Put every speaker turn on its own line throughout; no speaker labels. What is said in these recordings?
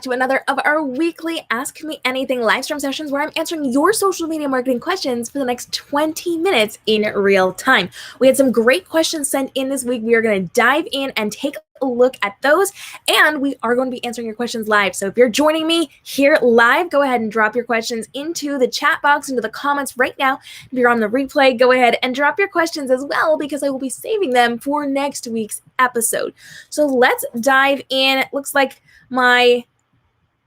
to another of our weekly Ask Me Anything live stream sessions where I'm answering your social media marketing questions for the next 20 minutes in real time. We had some great questions sent in this week. We are going to dive in and take a look at those, and we are going to be answering your questions live. So if you're joining me here live, go ahead and drop your questions into the chat box, into the comments right now. If you're on the replay, go ahead and drop your questions as well, because I will be saving them for next week's episode. So let's dive in. It looks like my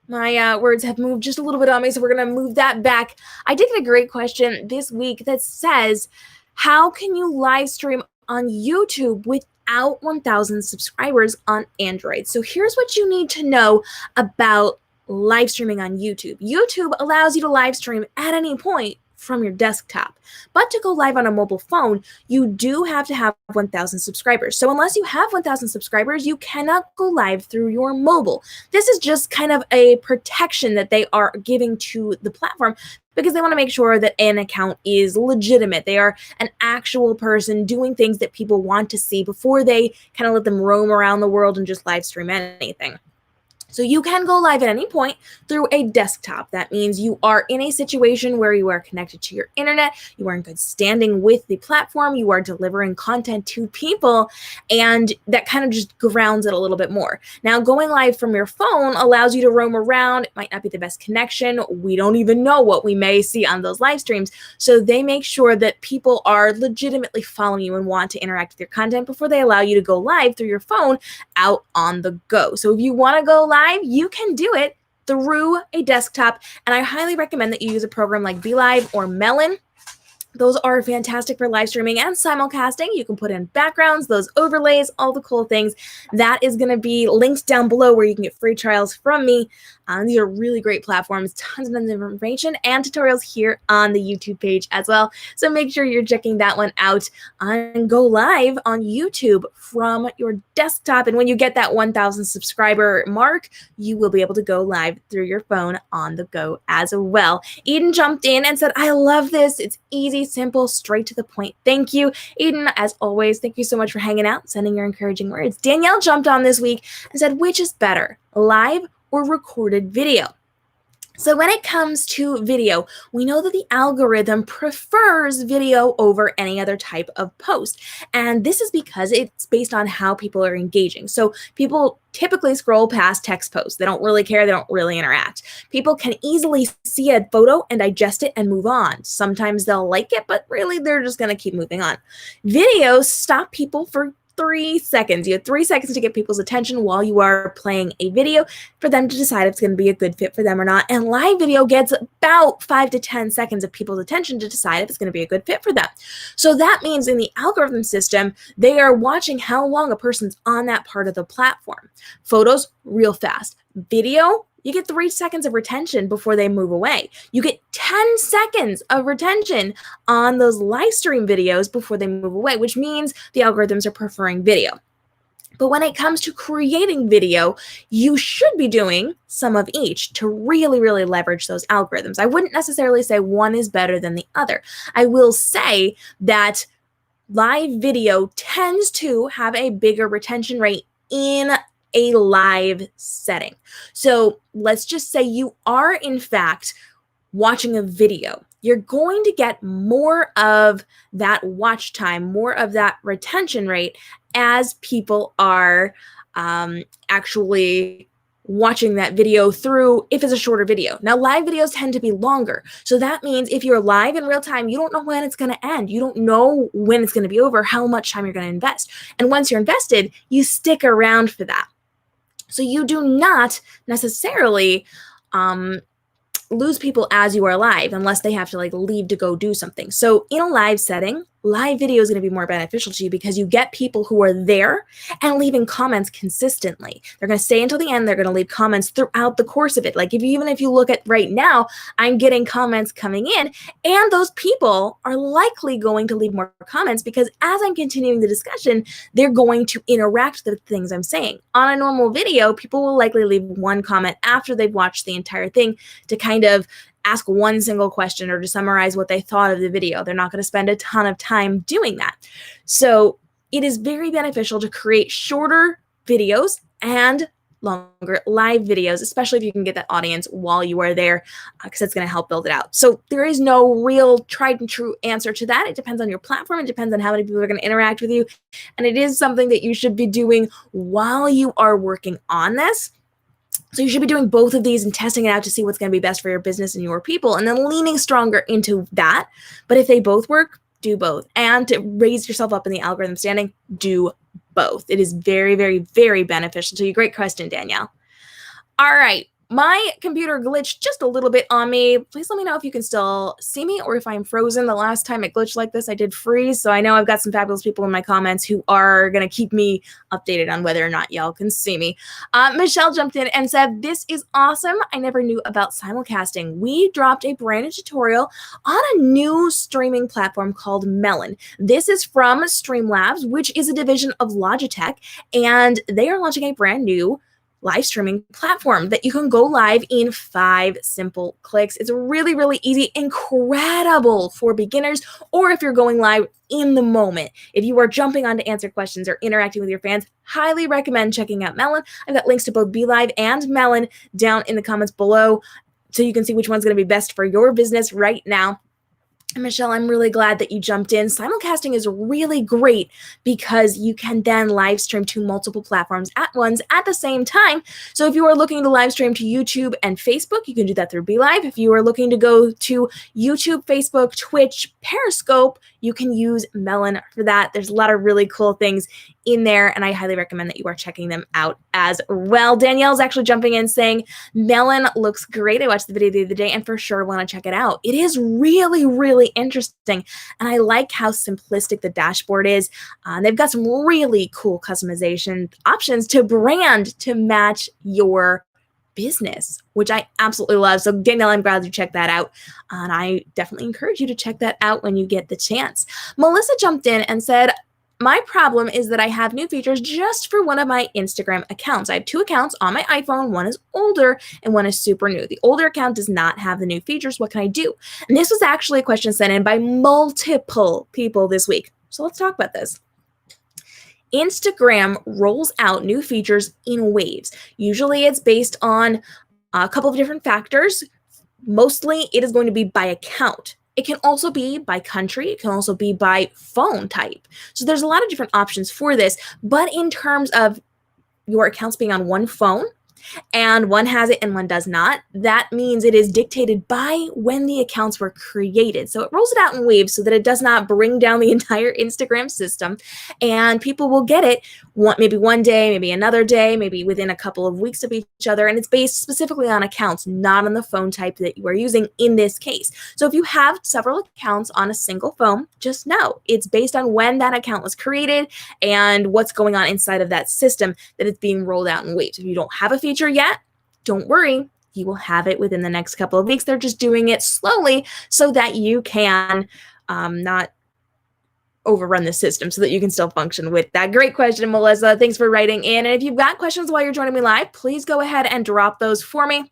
words have moved just a little bit on me, so we're going to move that back. I did get a great question this week that says, how can you live stream on YouTube without 1,000 subscribers on Android? So here's what you need to know about live streaming on YouTube. YouTube allows you to live stream at any point from your desktop. But to go live on a mobile phone, you do have to have 1,000 subscribers. So unless you have 1,000 subscribers, you cannot go live through your mobile. This is just kind of a protection that they are giving to the platform, because they want to make sure that an account is legitimate. They are an actual person doing things that people want to see before they kind of let them roam around the world and just live stream anything. So you can go live at any point through a desktop. That means you are in a situation where you are connected to your internet, you are in good standing with the platform, you are delivering content to people, and that kind of just grounds it a little bit more. Now, going live from your phone allows you to roam around. It might not be the best connection. We don't even know what we may see on those live streams. So they make sure that people are legitimately following you and want to interact with your content before they allow you to go live through your phone out on the go. So if you want to go live, you can do it through a desktop, and I highly recommend that you use a program like BeLive or Melon. Those are fantastic for live streaming and simulcasting. You can put in backgrounds, those overlays, all the cool things. That is going to be linked down below where you can get free trials from me. These are really great platforms, tons of information and tutorials here on the YouTube page as well. So make sure you're checking that one out and go live on YouTube from your desktop. And when you get that 1,000 subscriber mark, you will be able to go live through your phone on the go as well. Eden jumped in and said, I love this. It's easy, simple, straight to the point. Thank you, Eden. As always, thank you so much for hanging out, sending your encouraging words. Danielle jumped on this week and said, which is better, live or recorded video? So when it comes to video, we know that the algorithm prefers video over any other type of post. And this is because it's based on how people are engaging. So people typically scroll past text posts. They don't really care. They don't really interact. People can easily see a photo and digest it and move on. Sometimes they'll like it, but really they're just going to keep moving on. Videos stop people for 3 seconds. You have 3 seconds to get people's attention while you are playing a video for them to decide if it's going to be a good fit for them or not. And live video gets about 5 to 10 seconds of people's attention to decide if it's going to be a good fit for them. So that means in the algorithm system, they are watching how long a person's on that part of the platform. Photos, real fast. Video, you get 3 seconds of retention before they move away. You get 10 seconds of retention on those live stream videos before they move away, which means the algorithms are preferring video. But when it comes to creating video, you should be doing some of each to really, really leverage those algorithms. I wouldn't necessarily say one is better than the other. I will say that live video tends to have a bigger retention rate in a live setting. So let's just say you are in fact watching a video. You're going to get more of that watch time, more of that retention rate as people are actually watching that video through, if it's a shorter video. Now, live videos tend to be longer. So that means if you're live in real time, you don't know when it's going to end. You don't know when it's going to be over, how much time you're going to invest. And once you're invested, you stick around for that. So you do not necessarily lose people as you are live unless they have to leave to go do something. So in a live setting, live video is going to be more beneficial to you because you get people who are there and leaving comments consistently. They're going to stay until the end. They're going to leave comments throughout the course of it. Even if you look at right now, I'm getting comments coming in, and those people are likely going to leave more comments because as I'm continuing the discussion, they're going to interact with the things I'm saying. On a normal video, people will likely leave one comment after they've watched the entire thing to kind of ask one single question or to summarize what they thought of the video. They're not going to spend a ton of time doing that. So it is very beneficial to create shorter videos and longer live videos, especially if you can get that audience while you are there, because it's going to help build it out. So there is no real tried and true answer to that. It depends on your platform. It depends on how many people are going to interact with you. And it is something that you should be doing while you are working on this. So you should be doing both of these and testing it out to see what's going to be best for your business and your people, and then leaning stronger into that. But if they both work, do both. And to raise yourself up in the algorithm standing, do both. It is very, very, very beneficial to you. Great question, Danielle. All right. My computer glitched just a little bit on me. Please let me know if you can still see me or if I'm frozen. The last time it glitched like this, I did freeze. So I know I've got some fabulous people in my comments who are going to keep me updated on whether or not y'all can see me. Michelle jumped in and said, "This is awesome. I never knew about simulcasting. We dropped a brand new tutorial on a new streaming platform called Melon. This is from Streamlabs, which is a division of Logitech, and they are launching a brand new live streaming platform that you can go live in 5 simple clicks. It's really, really easy, incredible for beginners, or if you're going live in the moment. If you are jumping on to answer questions or interacting with your fans, highly recommend checking out Melon. I've got links to both BeLive and Melon down in the comments below, so you can see which one's going to be best for your business right now. And Michelle, I'm really glad that you jumped in. Simulcasting is really great because you can then live stream to multiple platforms at once at the same time. So if you are looking to live stream to YouTube and Facebook, you can do that through BeLive. If you are looking to go to YouTube, Facebook, Twitch, Periscope, you can use Melon for that. There's a lot of really cool things in there, and I highly recommend that you are checking them out as well. Danielle's actually jumping in saying, "Melon looks great. I watched the video the other day and for sure want to check it out. It is really, really interesting, and I like how simplistic the dashboard is. They've got some really cool customization options to brand to match your business," which I absolutely love. So Danielle, I'm glad you checked that out. And I definitely encourage you to check that out when you get the chance. Melissa jumped in and said, "My problem is that I have new features just for one of my Instagram accounts. I have 2 accounts on my iPhone. One is older and one is super new. The older account does not have the new features. What can I do?" And this was actually a question sent in by multiple people this week. So let's talk about this. Instagram rolls out new features in waves. Usually it's based on a couple of different factors. Mostly it is going to be by account. It can also be by country. It can also be by phone type. So there's a lot of different options for this. But in terms of your accounts being on one phone, and one has it and one does not, that means it is dictated by when the accounts were created. So it rolls it out in waves so that it does not bring down the entire Instagram system, and people will get it maybe one day, maybe another day, maybe within a couple of weeks of each other, and it's based specifically on accounts, not on the phone type that you are using in this case. So if you have several accounts on a single phone, just know it's based on when that account was created and what's going on inside of that system that it's being rolled out in waves. If you don't have a feature yet, don't worry, you will have it within the next couple of weeks. They're just doing it slowly so that you can not overrun the system, so that you can still function with that. Great question, Melissa. Thanks for writing in. And if you've got questions while you're joining me live, please go ahead and drop those for me.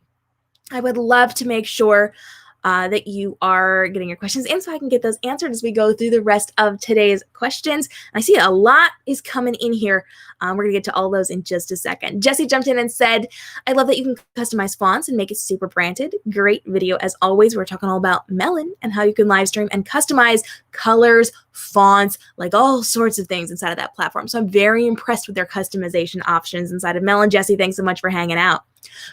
I would love to make sure that you are getting your questions in so I can get those answered as we go through the rest of today's questions. I see a lot is coming in here. We're going to get to all those in just a second. Jesse jumped in and said, "I love that you can customize fonts and make it super branded. Great video as always." We're talking all about Melon and how you can live stream and customize colors, fonts, like all sorts of things inside of that platform. So I'm very impressed with their customization options inside of Melon. Jesse, thanks so much for hanging out.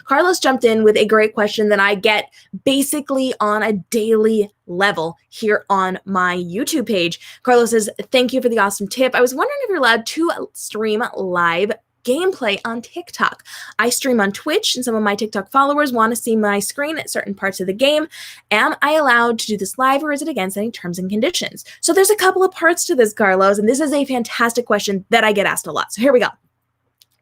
Carlos jumped in with a great question that I get basically on a daily level here on my YouTube page. Carlos says, "Thank you for the awesome tip. I was wondering if you're allowed to stream live gameplay on TikTok. I stream on Twitch, and some of my TikTok followers want to see my screen at certain parts of the game. Am I allowed to do this live, or is it against any terms and conditions?" So there's a couple of parts to this, Carlos, and this is a fantastic question that I get asked a lot. So here we go.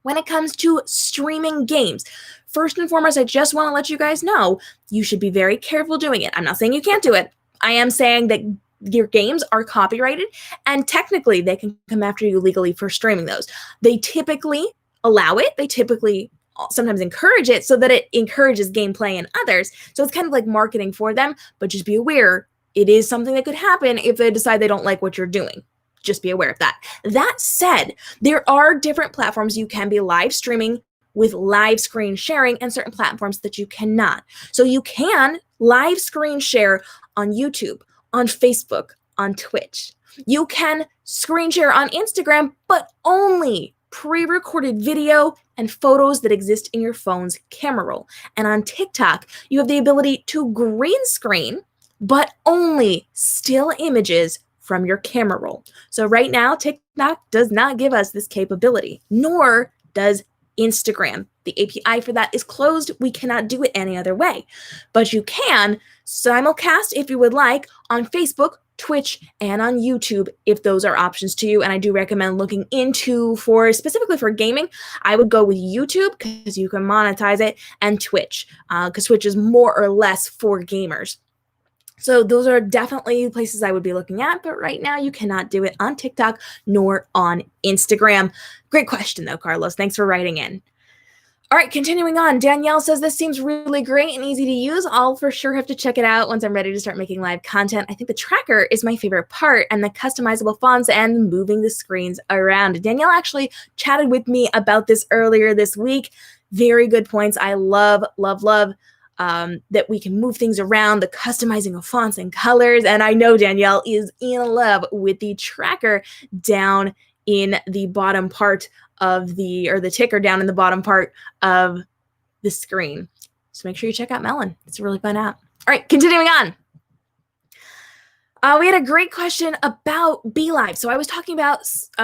When it comes to streaming games, first and foremost, I just want to let you guys know you should be very careful doing it. I'm not saying you can't do it. I am saying that your games are copyrighted, and technically they can come after you legally for streaming those. They typically allow it. They typically sometimes encourage it so that it encourages gameplay in others. So it's kind of like marketing for them, but just be aware it is something that could happen if they decide they don't like what you're doing. Just be aware of that. That said, there are different platforms you can be live streaming with live screen sharing and certain platforms that you cannot. So you can live screen share on YouTube, on Facebook, on Twitch. You can screen share on Instagram, but only pre-recorded video and photos that exist in your phone's camera roll. And on TikTok, you have the ability to green screen, but only still images from your camera roll. So right now, TikTok does not give us this capability, nor does Instagram. The API for that is closed. We cannot do it any other way. But you can simulcast, if you would like, on Facebook, Twitch, and on YouTube, if those are options to you. And I do recommend looking into, specifically for gaming, I would go with YouTube because you can monetize it, and Twitch, because Twitch is more or less for gamers. So those are definitely places I would be looking at, but right now you cannot do it on TikTok nor on Instagram. Great question though, Carlos. Thanks for writing in. All right, continuing on. Danielle says, this seems really great and easy to use. I'll for sure have to check it out once I'm ready to start making live content. I think the tracker is my favorite part, and the customizable fonts and moving the screens around. Danielle actually chatted with me about this earlier this week. Very good points. I love that we can move things around, the customizing of fonts and colors. And I know Danielle is in love with the tracker down in the bottom part of the ticker down in the bottom part of the screen. So make sure you check out Melon. It's a really fun app. All right, continuing on. We had a great question about BeLive. So I was talking about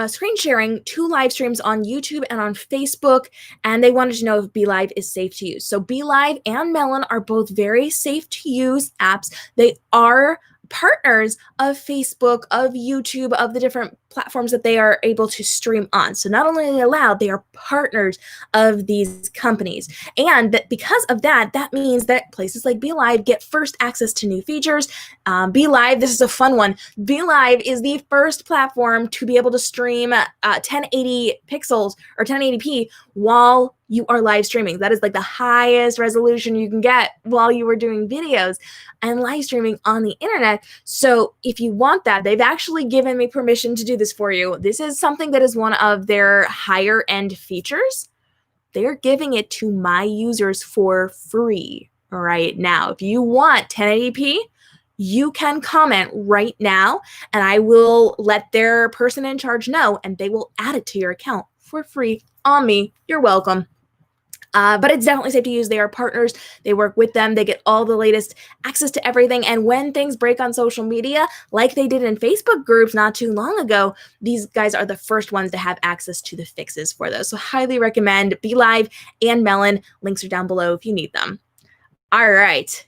screen sharing 2 live streams on YouTube and on Facebook, and they wanted to know if BeLive is safe to use. So BeLive and Melon are both very safe to use apps. They are partners of Facebook, of YouTube, of the different platforms that they are able to stream on. So not only are they allowed, they are partners of these companies. And that because of that, that means that places like BeLive get first access to new features. BeLive, this is a fun one. BeLive is the first platform to be able to stream 1080 pixels or 1080p while you are live streaming. That is like the highest resolution you can get while you are doing videos and live streaming on the internet. So if you want that, they've actually given me permission to do this for you. This is something that is one of their higher end features. They're giving it to my users for free right now. If you want 1080p, you can comment right now and I will let their person in charge know and they will add it to your account for free on me. You're welcome. But it's definitely safe to use. They are partners. They work with them. They get all the latest access to everything. And when things break on social media, like they did in Facebook groups not too long ago, these guys are the first ones to have access to the fixes for those. So highly recommend BeLive and Melon. Links are down below if you need them. All right.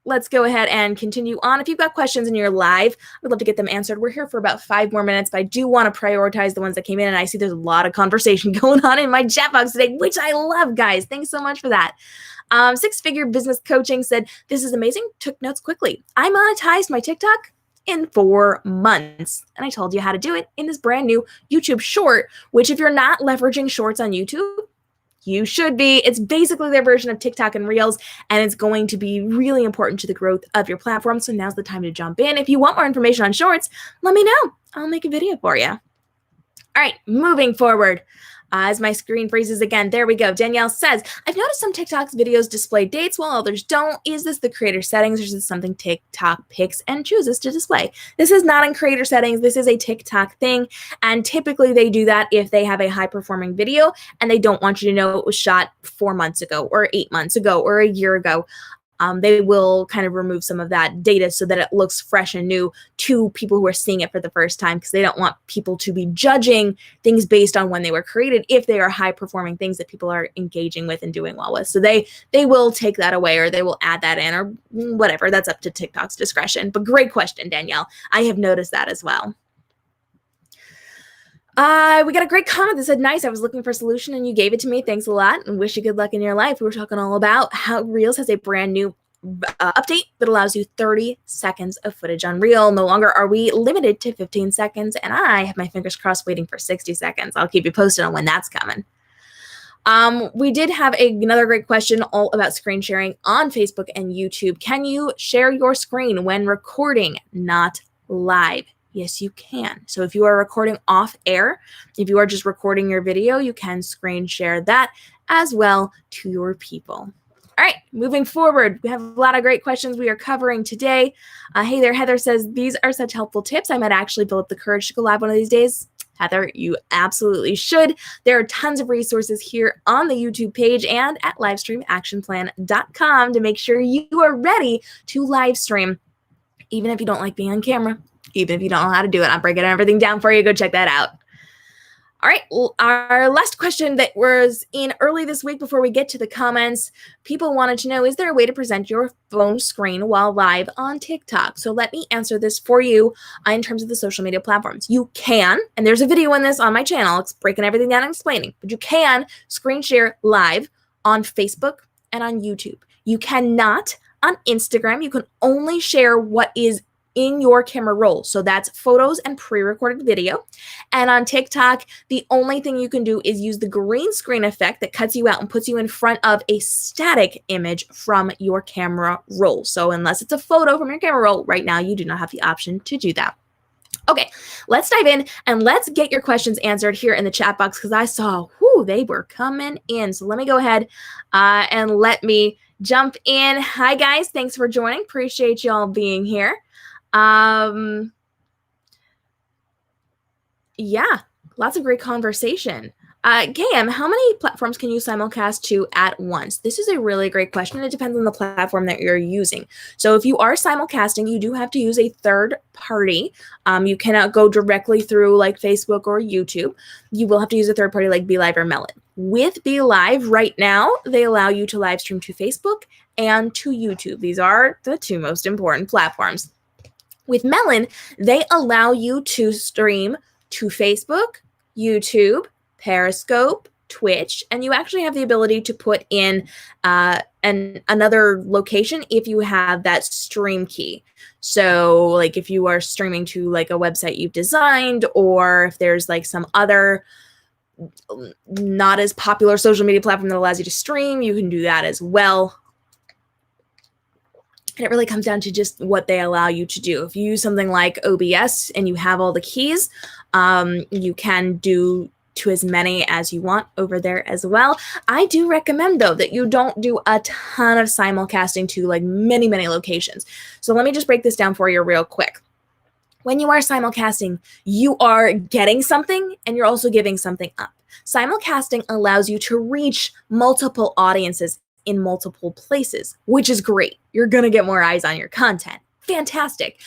Let's go ahead and continue on. If you've got questions and you're live, I'd love to get them answered. We're here for about 5 more minutes, but I do want to prioritize the ones that came in. And I see there's a lot of conversation going on in my chat box today, which I love, guys. Thanks so much for that. 6-Figure Business Coaching said, this is amazing. Took notes quickly. I monetized my TikTok in 4 months. And I told you how to do it in this brand new YouTube short, which if you're not leveraging shorts on YouTube, you should be. It's basically their version of TikTok and Reels, and it's going to be really important to the growth of your platform. So now's the time to jump in. If you want more information on shorts, let me know. I'll make a video for you. All right, moving forward. As my screen freezes again, there we go. Danielle says, I've noticed some TikTok's videos display dates while others don't. Is this the creator settings or is this something TikTok picks and chooses to display? This is not in creator settings. This is a TikTok thing. And typically they do that if they have a high performing video and they don't want you to know it was shot 4 months ago or 8 months ago or a year ago. They will kind of remove some of that data so that it looks fresh and new to people who are seeing it for the first time, because they don't want people to be judging things based on when they were created if they are high performing things that people are engaging with and doing well with. So they will take that away or they will add that in or whatever. That's up to TikTok's discretion. But great question, Danielle. I have noticed that as well. We got a great comment that said, nice, I was looking for a solution and you gave it to me. Thanks a lot and wish you good luck in your life. We were talking all about how Reels has a brand new update that allows you 30 seconds of footage on Reel. No longer are we limited to 15 seconds, and I have my fingers crossed waiting for 60 seconds. I'll keep you posted on when that's coming. We did have another great question all about screen sharing on Facebook and YouTube. Can you share your screen when recording, not live? Yes, you can. So if you are recording off air, if you are just recording your video, you can screen share that as well to your people. All right, moving forward, we have a lot of great questions we are covering today. Hey there, Heather says, these are such helpful tips. I might actually build up the courage to go live one of these days. Heather, you absolutely should. There are tons of resources here on the YouTube page and at livestreamactionplan.com to make sure you are ready to live stream, even if you don't like being on camera, even if you don't know how to do it. I'm breaking everything down for you. Go check that out. All right, our last question that was in early this week before we get to the comments, people wanted to know, is there a way to present your phone screen while live on TikTok? So let me answer this for you in terms of the social media platforms. You can, and there's a video on this on my channel, it's breaking everything down and explaining, but you can screen share live on Facebook and on YouTube. You cannot on Instagram. You can only share what is in your camera roll. So that's photos and pre-recorded video. And on TikTok, the only thing you can do is use the green screen effect that cuts you out and puts you in front of a static image from your camera roll. So unless it's a photo from your camera roll, right now you do not have the option to do that. Okay, let's dive in and let's get your questions answered here in the chat box because I saw, they were coming in. So let me go ahead and let me jump in. Hi guys, thanks for joining. Appreciate y'all being here. Yeah, lots of great conversation. KM, how many platforms can you simulcast to at once? This is a really great question. It depends on the platform that you're using. So if you are simulcasting, you do have to use a third party. You cannot go directly through like Facebook or YouTube. You will have to use a third party like BeLive or Melon. With BeLive right now, they allow you to live stream to Facebook and to YouTube. These are the two most important platforms. With Melon, they allow you to stream to Facebook, YouTube, Periscope, Twitch, and you actually have the ability to put in another location if you have that stream key. So like if you are streaming to like a website you've designed, or if there's like some other not as popular social media platform that allows you to stream, you can do that as well. And it really comes down to just what they allow you to do. If you use something like OBS and you have all the keys, you can do to as many as you want over there as well. I do recommend, though, that you don't do a ton of simulcasting to like many, many locations. So let me just break this down for you real quick. When you are simulcasting, you are getting something and you're also giving something up. Simulcasting allows you to reach multiple audiences in multiple places, which is great. You're going to get more eyes on your content. Fantastic.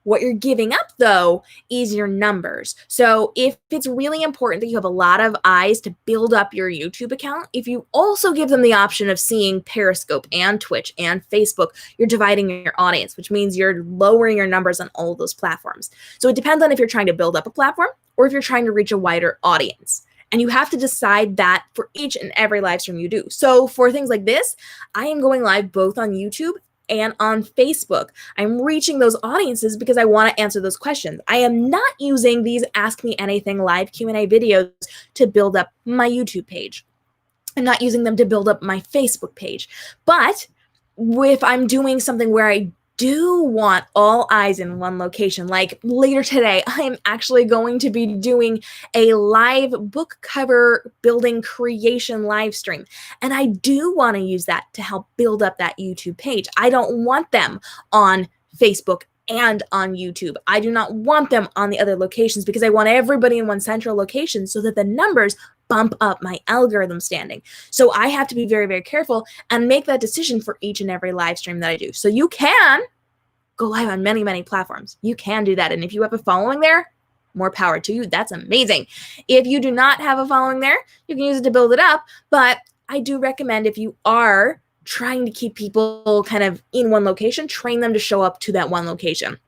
What you're giving up, though, is your numbers. So if it's really important that you have a lot of eyes to build up your YouTube account, if you also give them the option of seeing Periscope and Twitch and Facebook, you're dividing your audience, which means you're lowering your numbers on all of those platforms. So it depends on if you're trying to build up a platform or if you're trying to reach a wider audience. And you have to decide that for each and every live stream you do. So for things like this, I am going live both on YouTube and on Facebook. I'm reaching those audiences because I want to answer those questions. I am not using these Ask Me Anything live Q&A videos to build up my YouTube page. I'm not using them to build up my Facebook page. But if I'm doing something where I do want all eyes in one location, like later today, I am actually going to be doing a live book cover building creation live stream. And I do want to use that to help build up that YouTube page. I don't want them on Facebook and on YouTube. I do not want them on the other locations because I want everybody in one central location so that the numbers bump up my algorithm standing. So I have to be very, very careful and make that decision for each and every live stream that I do. So you can go live on many, many platforms. You can do that. And if you have a following there, more power to you. That's amazing. If you do not have a following there, you can use it to build it up. But I do recommend if you are trying to keep people kind of in one location, train them to show up to that one location.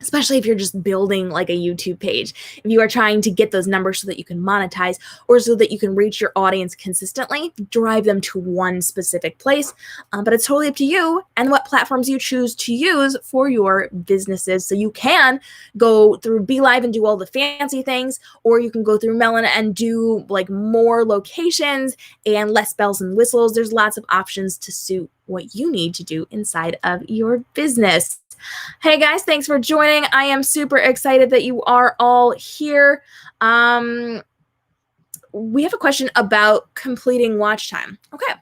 Especially if you're just building like a YouTube page. If you are trying to get those numbers so that you can monetize or so that you can reach your audience consistently, drive them to one specific place. But it's totally up to you and what platforms you choose to use for your businesses. So you can go through BeLive and do all the fancy things, or you can go through Melon and do like more locations and less bells and whistles. There's lots of options to suit what you need to do inside of your business. Hey guys, thanks for joining. I am super excited that you are all here. we have a question about completing watch time. Okay.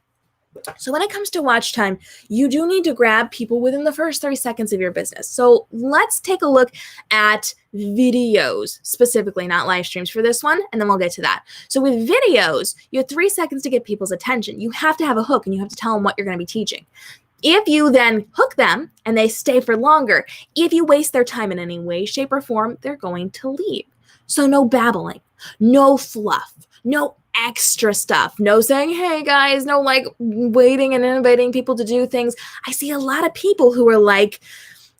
So when it comes to watch time, you do need to grab people within the first 30 seconds of your business. So let's take a look at videos specifically, not live streams for this one, and then we'll get to that. So with videos, you have 3 seconds to get people's attention. You have to have a hook and you have to tell them what you're going to be teaching. If you then hook them and they stay for longer, if you waste their time in any way, shape, or form, they're going to leave. So no babbling, no fluff, no extra stuff, no saying, hey guys, no like waiting and inviting people to do things. I see a lot of people who are like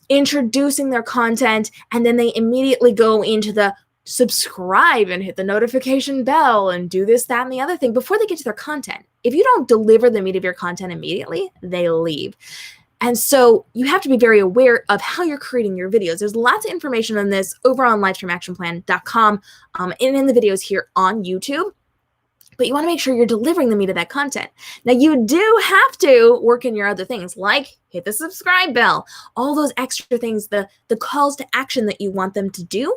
introducing their content and then they immediately go into the subscribe and hit the notification bell and do this, that, and the other thing before they get to their content. If you don't deliver the meat of your content immediately, they leave. And so you have to be very aware of how you're creating your videos. There's lots of information on this over on livestreamactionplan.com and in the videos here on YouTube. But you want to make sure you're delivering the meat of that content. Now, you do have to work in your other things, like hit the subscribe bell, all those extra things, the calls to action that you want them to do.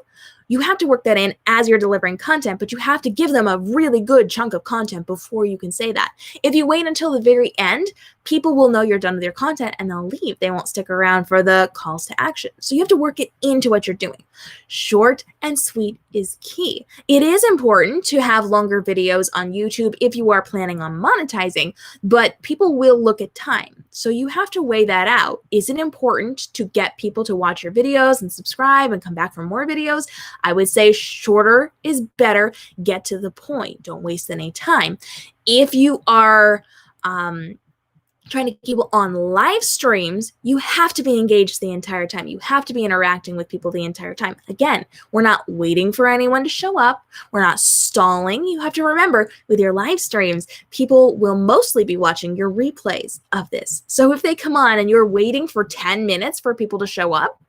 You have to work that in as you're delivering content, but you have to give them a really good chunk of content before you can say that. If you wait until the very end, people will know you're done with your content and they'll leave. They won't stick around for the calls to action. So you have to work it into what you're doing. Short and sweet is key. It is important to have longer videos on YouTube if you are planning on monetizing, but people will look at time. So you have to weigh that out. Is it important to get people to watch your videos and subscribe and come back for more videos? I would say shorter is better. Get to the point. Don't waste any time. If you are trying to keep people on live streams, you have to be engaged the entire time. You have to be interacting with people the entire time. Again, we're not waiting for anyone to show up. We're not stalling. You have to remember with your live streams, people will mostly be watching your replays of this. So if they come on and you're waiting for 10 minutes for people to show up,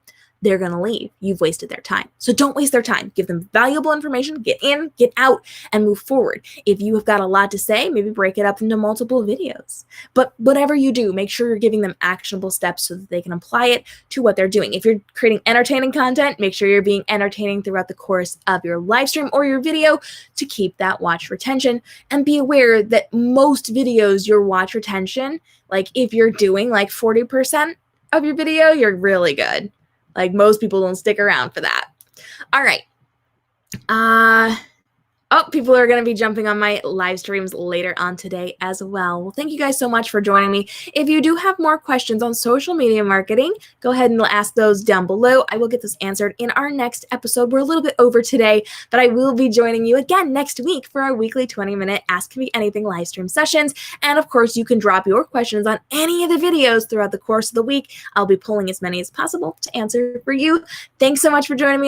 they're going to leave. You've wasted their time. So don't waste their time. Give them valuable information, get in, get out, and move forward. If you have got a lot to say, maybe break it up into multiple videos. But whatever you do, make sure you're giving them actionable steps so that they can apply it to what they're doing. If you're creating entertaining content, make sure you're being entertaining throughout the course of your live stream or your video to keep that watch retention. And be aware that most videos, your watch retention, like if you're doing like 40% of your video, you're really good. Like most people don't stick around for that. All right. People are going to be jumping on my live streams later on today as well. Well, thank you guys so much for joining me. If you do have more questions on social media marketing, go ahead and ask those down below. I will get those answered in our next episode. We're a little bit over today, but I will be joining you again next week for our weekly 20-minute Ask Me Anything live stream sessions. And of course, you can drop your questions on any of the videos throughout the course of the week. I'll be pulling as many as possible to answer for you. Thanks so much for joining me